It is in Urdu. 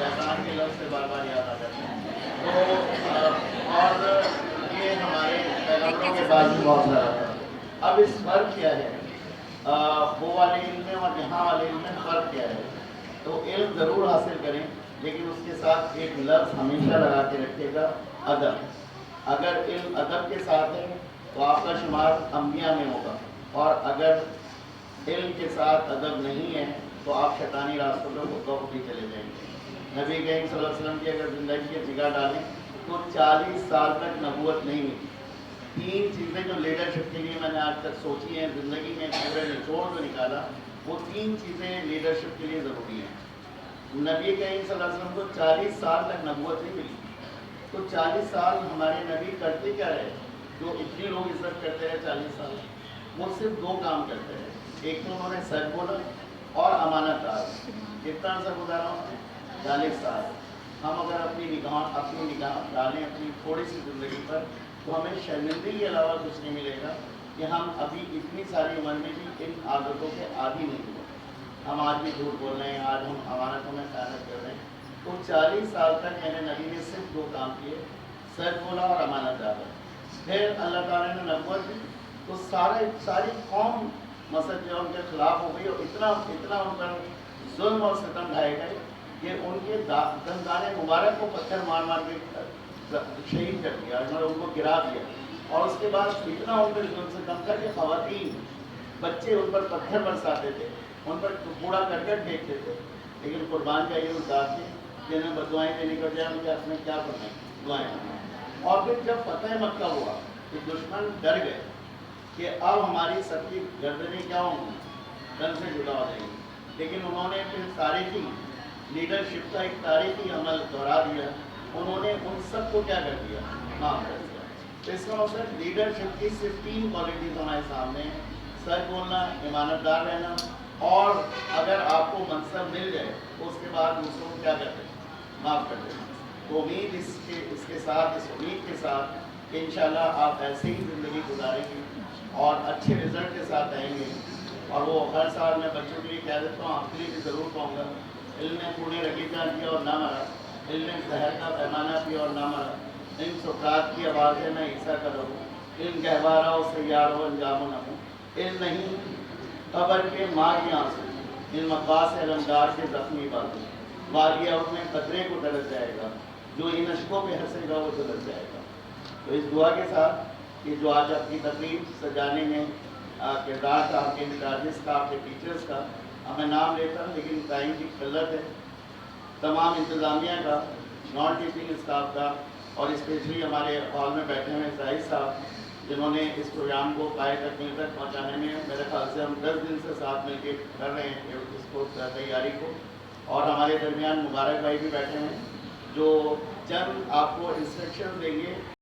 شیطان کے لفظ سے بار بار یاد آ جاتے ہیں. تو اور یہ ہمارے پیغمبروں کے بعد بھی بہت سارا تھا. اب اس فرق کیا ہے؟ وہ والے علم میں اور یہاں والے علم میں فرق کیا ہے؟ تو علم ضرور حاصل کریں، لیکن اس کے ساتھ ایک لفظ ہمیشہ لگا کے رکھیے گا، ادب. اگر علم ادب کے ساتھ ہے تو آپ کا شمار انبیاء میں ہوگا، اور اگر علم کے ساتھ ادب نہیں ہے تو آپ شیطانی راستوں پہ خود بھی چلے جائیں گے. نبی کریم صلی اللہ علیہ وسلم کی اگر زندگی کی نگاہ ڈالیں تو 40 سال تک نبوت نہیں ملی. 3 چیزیں جو لیڈرشپ کے لیے میں نے آج تک سوچی ہیں زندگی میں، پورے نچوڑ جو نکالا، وہ 3 چیزیں لیڈرشپ کے لیے ضروری ہیں. نبی کریم صلی اللہ علیہ وسلم کو 40 سال تک نبوت نہیں ملی. تو 40 سال ہمارے نبی کرتے کیا رہے جو اتنے لوگ عزت کرتے رہے 40 سال؟ وہ صرف 2 کام کرتے رہے. ایک تو انہوں نے سچ بولا اور امانت دار. کتنا عرصہ گزارا انہوں نے؟ 40 سال. ہم اگر اپنی نگاہ ڈالیں اپنی تھوڑی سی زندگی پر تو ہمیں شرمندگی کے علاوہ کچھ نہیں ملے گا کہ ہم ابھی اتنی ساری عمر میں بھی ان عادتوں کے عادی نہیں ہوئے. ہم آج بھی جھوٹ بول رہے ہیں، آج ہم امانتوں میں خیانت کر رہے ہیں. تو 40 سال تک میرے نبی نے صرف 2 کام کیے، سچ بولا اور امانت دار. پھر اللہ تعالیٰ نے نبوت دی تو ساری قوم مسجد جو ان کے خلاف ہو گئی، اور اتنا ان پر ظلم اور ستم ڈھائے گئے کہ ان کے دندان مبارک کو پتھر مار مار کے شہید کر دیا، انہوں نے ان کو گرا دیا. اور اس کے بعد اتنا ان پر ظلم ستم تھا کہ خواتین بچے ان پر پتھر برساتے تھے، ان پر کوڑا کرکٹ پھینکتے تھے. لیکن قربان کا یہ انداز تھی کہ انہیں بدوائیں دینے کا بجائے ان کے ہاتھ میں کیا کرنا ہے؟ دعائیں کرنا. اور پھر جب فتح مکہ ہوا کہ دشمن ڈر گئے کہ اب ہماری سب کی گردنیں کیا ہوں گی، گن سے جدا ہو جائیں گی. لیکن انہوں نے پھر تاریخی لیڈرشپ کا ایک تاریخی عمل دہرا دیا. انہوں نے ان سب کو کیا کر دیا؟ معاف کر دیا. تو اس کا مطلب لیڈرشپ کی صرف 3 کوالٹیز ہمارے سامنے ہیں: سچ بولنا، ایمانت دار رہنا، اور اگر آپ کو منصب مل جائے تو اس کے بعد دوسروں کو کیا کرتے ہیں؟ معاف کر دینا. تو امید اس امید کے ساتھ کہ انشاءاللہ آپ ایسے ہی زندگی گزاریں گے اور اچھے رزلٹ کے ساتھ آئیں گے. اور وہ ہر سال میں بچوں کے لیے کہہ دیتا ہوں، آپ کے لیے بھی ضرور کہوں گا: علم نے کوڑے رگیدہ کیا اور نہ مرا، علم نے زہر کا پیمانہ پیا اور نہ مرا، علم سقراط کی آواز ہے میں عیسیٰ کا رہوں، علم گہوارہ ہو سیار ہو انجام نہ ہو، علم نہیں قبر کے ماں کے آنسو، علم عباس علمدار کے زخمی بازو، واقعہ اس میں قطرے کو ڈرس جائے گا، جو ان اشکوں پہ ہنسے گا وہ ڈرس جائے گا. تو اس دعا کے ساتھ کہ جو آج اپنی تقریب سجانے میں کردار تھا آپ کے انچارجز کا، آپ کے ٹیچرز کا، اب میں نام لیتا ہوں لیکن ٹائم کی قلت ہے، تمام انتظامیہ کا، نان ٹیچنگ اسٹاف کا، اور اسپیشلی ہمارے ہال میں بیٹھے ہوئے زاہد صاحب جنہوں نے اس پروگرام کو پائے تکمیل تک پہنچانے میں میرے خیال سے ہم 10 دن سے ساتھ مل کے کر رہے ہیں اس کو تیاری کو. اور ہمارے درمیان مبارک بھائی بھی بیٹھے ہیں جو چند آپ کو انسٹرکشن دیں گے.